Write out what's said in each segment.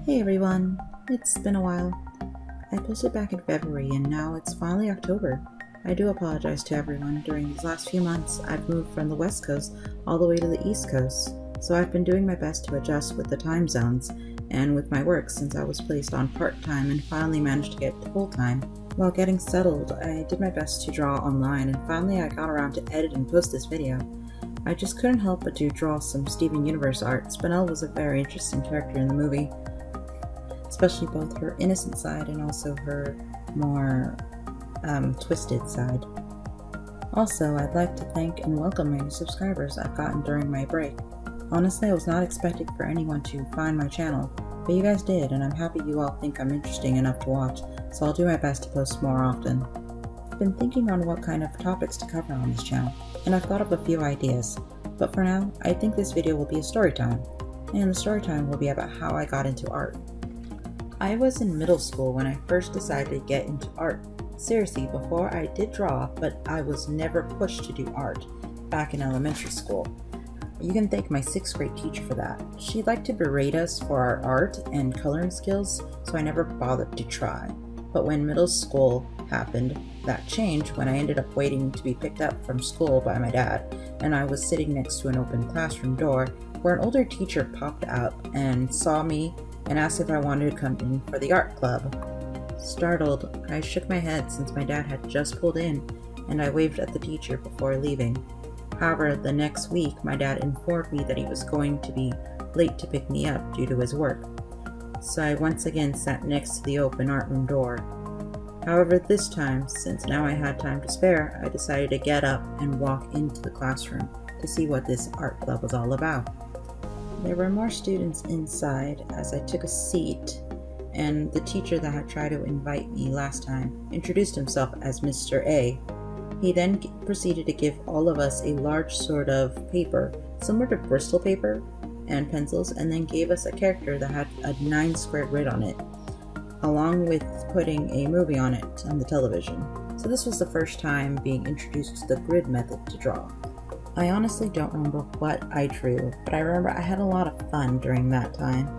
Hey everyone, it's been a while. I posted back in February and now it's finally October. I do apologize to everyone. During these last few months, I've moved from the West Coast all the way to the East Coast, so I've been doing my best to adjust with the time zones and with my work since I was placed on part-time and finally managed to get to full-time. While getting settled, I did my best to draw online and finally I got around to edit and post this video. I just couldn't help but to draw some Steven Universe art. Spinel was a very interesting character in the movie, especially both her innocent side and also her more twisted side. Also, I'd like to thank and welcome my new subscribers I've gotten during my break. Honestly, I was not expecting for anyone to find my channel, but you guys did, and I'm happy you all think I'm interesting enough to watch, so I'll do my best to post more often. I've been thinking on what kind of topics to cover on this channel, and I've thought up a few ideas, but for now, I think this video will be a story time, and the story time will be about how I got into art. I was in middle school when I first decided to get into art. Seriously, before I did draw, but I was never pushed to do art back in elementary school. You can thank my 6th grade teacher for that. She liked to berate us for our art and coloring skills, so I never bothered to try. But when middle school happened, that changed when I ended up waiting to be picked up from school by my dad, and I was sitting next to an open classroom door where an older teacher popped up and saw me and asked if I wanted to come in for the art club. Startled, I shook my head since my dad had just pulled in, and I waved at the teacher before leaving. However, the next week, my dad informed me that he was going to be late to pick me up due to his work. So I once again sat next to the open art room door. However, this time, since now I had time to spare, I decided to get up and walk into the classroom to see what this art club was all about. There were more students inside as I took a seat, and the teacher that had tried to invite me last time introduced himself as Mr. A. He then proceeded to give all of us a large sort of paper, similar to Bristol paper, and pencils, and then gave us a character that had a 9 square grid on it, along with putting a movie on it on the television. So this was the first time being introduced to the grid method to draw. I honestly don't remember what I drew, but I remember I had a lot of fun during that time,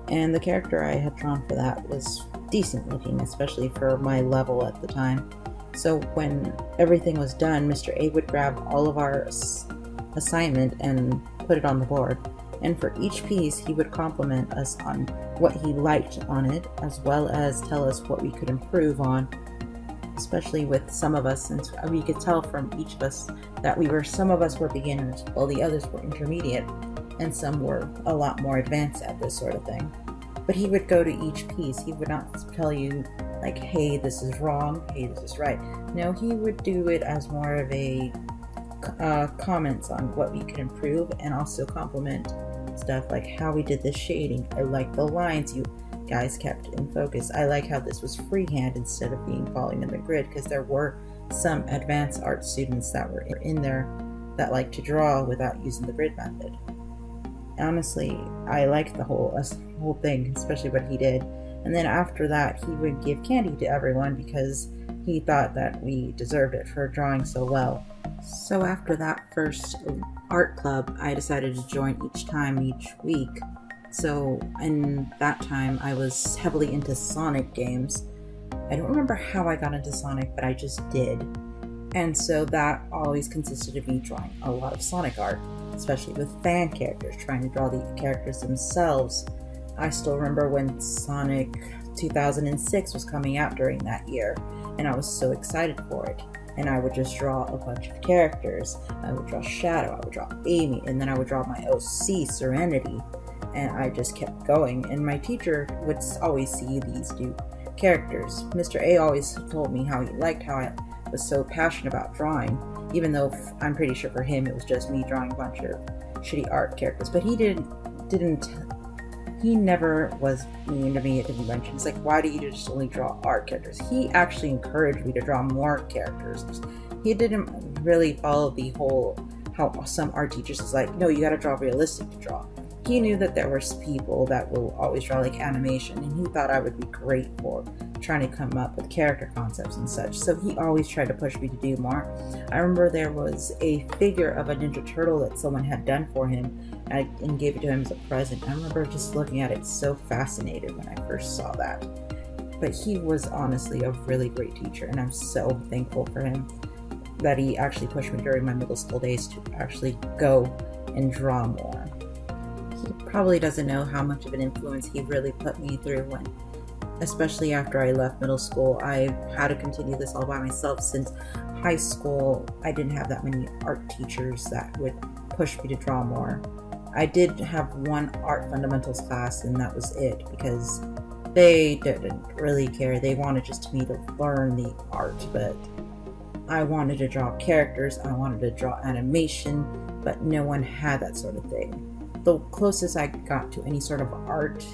and the character I had drawn for that was decent looking, especially for my level at the time. So when everything was done, Mr. A would grab all of our assignment and put it on the board, and for each piece he would compliment us on what he liked on it, as well as tell us what we could improve on, especially with some of us, since we could tell from each of us that some of us were beginners while the others were intermediate, and some were a lot more advanced at this sort of thing. But he would go to each piece. He would not tell you like, hey, this is wrong, hey, this is right. No, he would do it as more of a comments on what we could improve, and also compliment stuff like how we did the shading. I like the lines you guys kept in focus. I like how this was freehand instead of being following in the grid, because there were some advanced art students that were in there that like to draw without using the grid method. Honestly, I liked the whole thing, especially what he did. And then after that, he would give candy to everyone because he thought that we deserved it for drawing so well. So after that first art club, I decided to join each week. So in that time, I was heavily into Sonic games. I don't remember how I got into Sonic, but I just did. And so that always consisted of me drawing a lot of Sonic art, especially with fan characters, trying to draw the characters themselves. I still remember when Sonic 2006 was coming out during that year, and I was so excited for it. And I would just draw a bunch of characters. I would draw Shadow, I would draw Amy, and then I would draw my OC, Serenity. And I just kept going, and my teacher would always see these new characters. Mr. A always told me how he liked how I was so passionate about drawing, even though I'm pretty sure for him it was just me drawing a bunch of shitty art characters. But he never was mean to me at conventions. It's like, why do you just only draw art characters? He actually encouraged me to draw more characters. He didn't really follow the whole, how some art teachers is like, no, you gotta draw realistic to draw. He knew that there were people that will always draw like animation, and he thought I would be great for trying to come up with character concepts and such. So he always tried to push me to do more. I remember there was a figure of a Ninja Turtle that someone had done for him, and gave it to him as a present. I remember just looking at it so fascinated when I first saw that. But he was honestly a really great teacher, and I'm so thankful for him that he actually pushed me during my middle school days to actually go and draw more. He probably doesn't know how much of an influence he really put me through when, especially after I left middle school, I had to continue this all by myself. Since high school, I didn't have that many art teachers that would push me to draw more. I did have one art fundamentals class, and that was it, because they didn't really care. They wanted just me to learn the art, but I wanted to draw characters, I wanted to draw animation, but no one had that sort of thing. The closest I got to any sort of art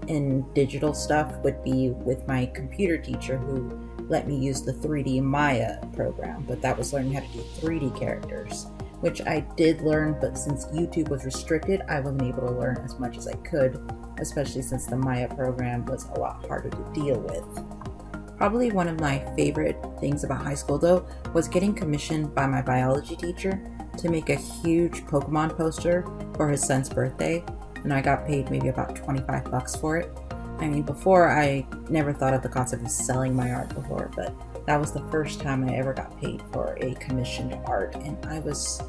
in digital stuff would be with my computer teacher, who let me use the 3D Maya program, but that was learning how to do 3D characters, which I did learn, but since YouTube was restricted, I wasn't able to learn as much as I could, especially since the Maya program was a lot harder to deal with. Probably one of my favorite things about high school, though, was getting commissioned by my biology teacher to make a huge Pokemon poster for his son's birthday, and I got paid maybe about $25 for it. I mean, before, I never thought of the concept of selling my art before, but that was the first time I ever got paid for a commissioned art, and I was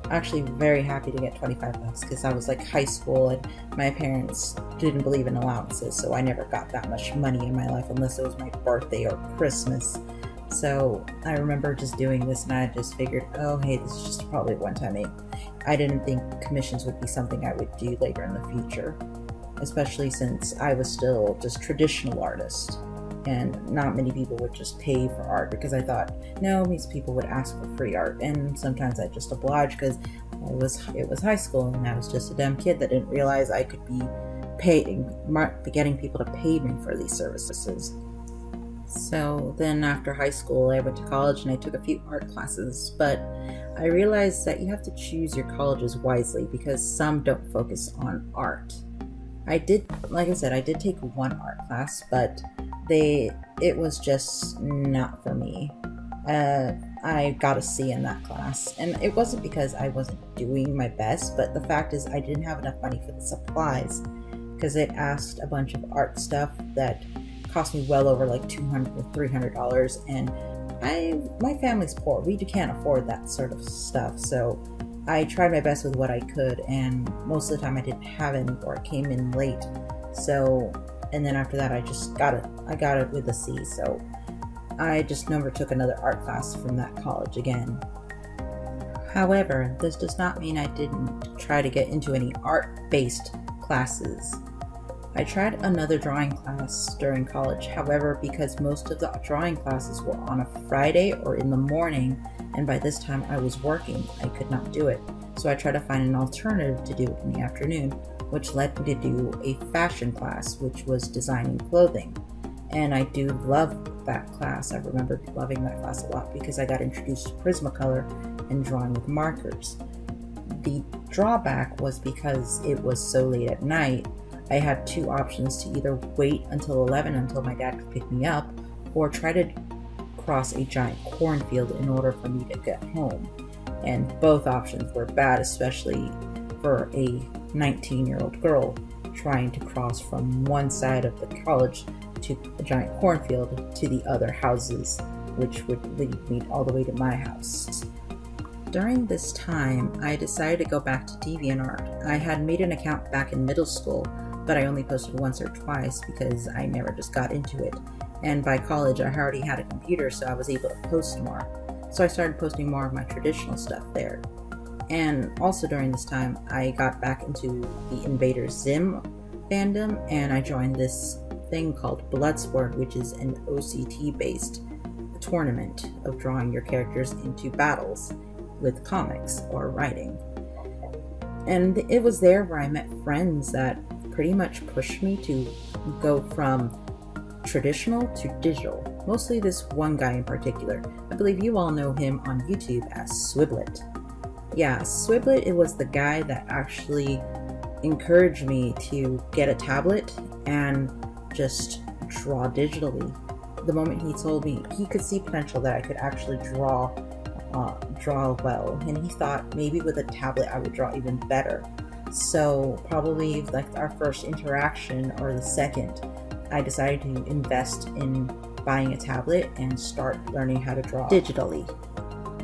actually very happy to get $25 because I was like high school and my parents didn't believe in allowances, so I never got that much money in my life unless it was my birthday or Christmas. So I remember just doing this, and I just figured, oh hey, this is just probably a one-time thing. I didn't think commissions would be something I would do later in the future, especially since I was still just traditional artist, and not many people would just pay for art, because I thought, no, these people would ask for free art, and sometimes I just obliged because it was high school and I was just a dumb kid that didn't realize I could be getting people to pay me for these services. So then after high school, I went to college and I took a few art classes, but I realized that you have to choose your colleges wisely because some don't focus on art. Like I said, I did take one art class, but it was just not for me. I got a C in that class, and it wasn't because I wasn't doing my best, but the fact is I didn't have enough money for the supplies, because it asked a bunch of art stuff that cost me well over like $200 or $300, and my family's poor. We can't afford that sort of stuff, so I tried my best with what I could, and most of the time I didn't have any, or it came in late. So, and then after that I got it with a C, so I just never took another art class from that college again. However, this does not mean I didn't try to get into any art-based classes. I tried another drawing class during college, however, because most of the drawing classes were on a Friday or in the morning, and by this time I was working, I could not do it. So I tried to find an alternative to do it in the afternoon, which led me to do a fashion class, which was designing clothing. And I do love that class. I remember loving that class a lot because I got introduced to Prismacolor and drawing with markers. The drawback was because it was so late at night, I had two options: to either wait until 11 until my dad could pick me up, or try to cross a giant cornfield in order for me to get home. And both options were bad, especially for a 19-year-old girl trying to cross from one side of the college to a giant cornfield to the other houses, which would lead me all the way to my house. During this time, I decided to go back to DeviantArt. I had made an account back in middle school, but I only posted once or twice because I never just got into it. And by college, I already had a computer, so I was able to post more. So I started posting more of my traditional stuff there. And also during this time, I got back into the Invader Zim fandom, and I joined this thing called Bloodsport, which is an OCT-based tournament of drawing your characters into battles with comics or writing. And it was there where I met friends that pretty much pushed me to go from traditional to digital. Mostly this one guy in particular. I believe you all know him on YouTube as Swiblet. Yeah, Swiblet, it was the guy that actually encouraged me to get a tablet and just draw digitally. The moment he told me he could see potential that I could actually draw well, and he thought maybe with a tablet I would draw even better. So probably like our first interaction or the second, I decided to invest in buying a tablet and start learning how to draw digitally.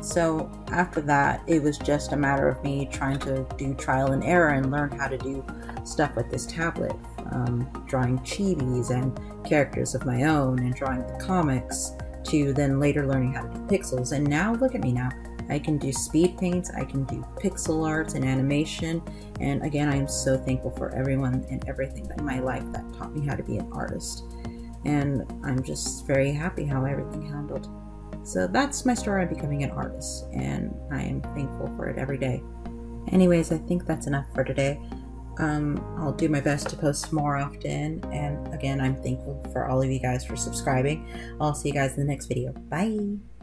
So after that, it was just a matter of me trying to do trial and error and learn how to do stuff with this tablet, drawing chibis and characters of my own and drawing the comics, to then later learning how to do pixels. And now look at me now. I can do speed paints, I can do pixel arts and animation, and again, I am so thankful for everyone and everything in my life that taught me how to be an artist. And I'm just very happy how everything handled. So that's my story on becoming an artist, and I am thankful for it every day. Anyways, I think that's enough for today. I'll do my best to post more often, and again, I'm thankful for all of you guys for subscribing. I'll see you guys in the next video. Bye!